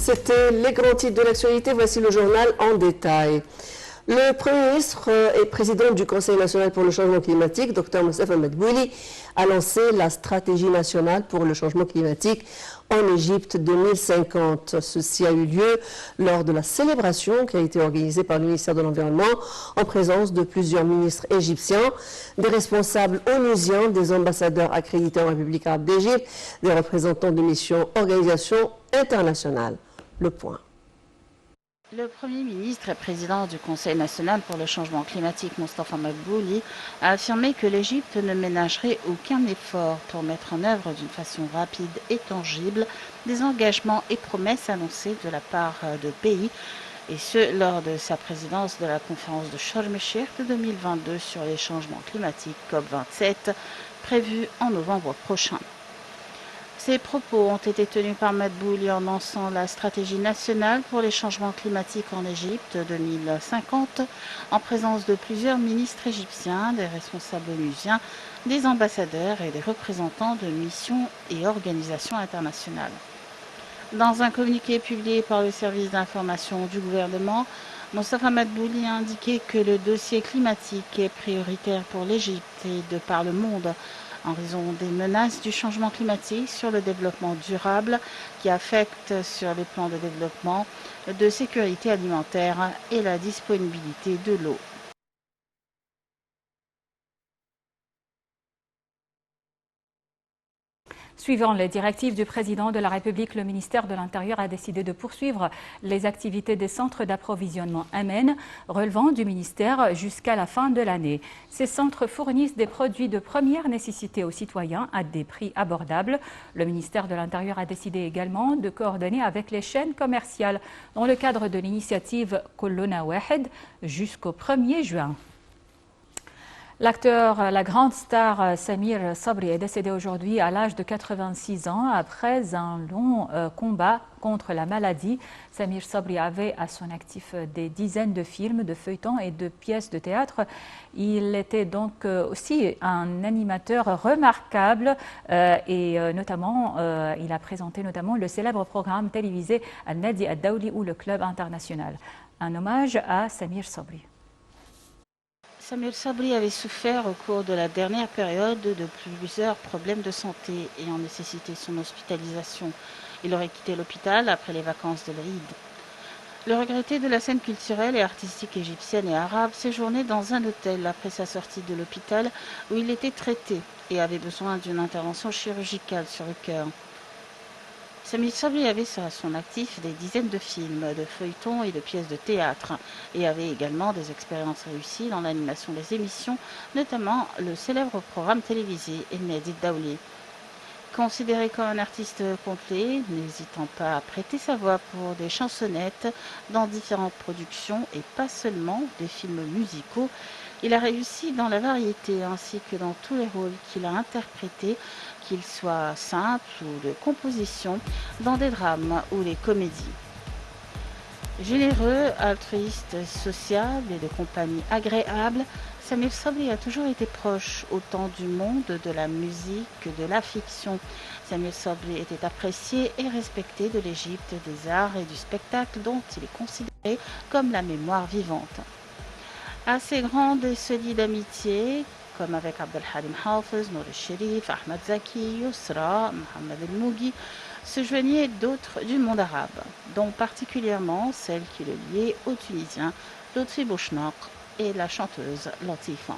C'était les grands titres de l'actualité. Voici le journal en détail. Le Premier ministre et président du Conseil national pour le changement climatique, Dr Moustapha Madbouli, a lancé la stratégie nationale pour le changement climatique en Égypte 2050. Ceci a eu lieu lors de la célébration qui a été organisée par le ministère de l'Environnement en présence de plusieurs ministres égyptiens, des responsables onusiens, des ambassadeurs accrédités en République arabe d'Égypte, des représentants de missions organisations internationales. Le point. Le Premier ministre et président du Conseil national pour le changement climatique, Moustapha Madbouli, a affirmé que l'Égypte ne ménagerait aucun effort pour mettre en œuvre d'une façon rapide et tangible des engagements et promesses annoncées de la part de pays, et ce, lors de sa présidence de la conférence de Sharm el-Sheikh de 2022 sur les changements climatiques COP27, prévue en novembre prochain. Ces propos ont été tenus par Madbouli en lançant la stratégie nationale pour les changements climatiques en Égypte 2050, en présence de plusieurs ministres égyptiens, des responsables onusiens, des ambassadeurs et des représentants de missions et organisations internationales. Dans un communiqué publié par le service d'information du gouvernement, Moustapha Madbouli a indiqué que le dossier climatique est prioritaire pour l'Égypte et de par le monde, en raison des menaces du changement climatique sur le développement durable qui affectent sur les plans de développement, de sécurité alimentaire et la disponibilité de l'eau. Suivant les directives du président de la République, le ministère de l'Intérieur a décidé de poursuivre les activités des centres d'approvisionnement MN relevant du ministère jusqu'à la fin de l'année. Ces centres fournissent des produits de première nécessité aux citoyens à des prix abordables. Le ministère de l'Intérieur a décidé également de coordonner avec les chaînes commerciales dans le cadre de l'initiative Kulluna Wahed jusqu'au 1er juin. L'acteur, la grande star Samir Sabri est décédé aujourd'hui à l'âge de 86 ans après un long combat contre la maladie. Samir Sabri avait à son actif des dizaines de films, de feuilletons et de pièces de théâtre. Il était donc aussi un animateur remarquable et notamment, il a présenté notamment le célèbre programme télévisé Al-Nadi Al-Dawli ou le Club international. Un hommage à Samir Sabri. Samir Sabri avait souffert au cours de la dernière période de plusieurs problèmes de santé ayant nécessité son hospitalisation. Il aurait quitté l'hôpital après les vacances de l'Aïd. Le regretté de la scène culturelle et artistique égyptienne et arabe séjournait dans un hôtel après sa sortie de l'hôpital où il était traité et avait besoin d'une intervention chirurgicale sur le cœur. Samir Sabri avait à son actif des dizaines de films, de feuilletons et de pièces de théâtre et avait également des expériences réussies dans l'animation des émissions, notamment le célèbre programme télévisé El-Nadi Al-Dawli. Considéré comme un artiste complet, n'hésitant pas à prêter sa voix pour des chansonnettes dans différentes productions et pas seulement des films musicaux, il a réussi dans la variété ainsi que dans tous les rôles qu'il a interprétés, qu'ils soient simples ou de composition, dans des drames ou des comédies. Généreux, altruiste, sociable et de compagnie agréable, Samir Sabri a toujours été proche autant du monde de la musique que de la fiction. Samir Sabri était apprécié et respecté de l'Égypte des arts et du spectacle dont il est considéré comme la mémoire vivante. À ses grandes et solides amitiés, comme avec Abdelhalim Hafez, Nour el-Sherif, Ahmed Zaki, Yousra, Mohamed El-Moughi, se joignaient d'autres du monde arabe, dont particulièrement celle qui le liait au Tunisien Lotfi Bouchnaq et la chanteuse Latifa.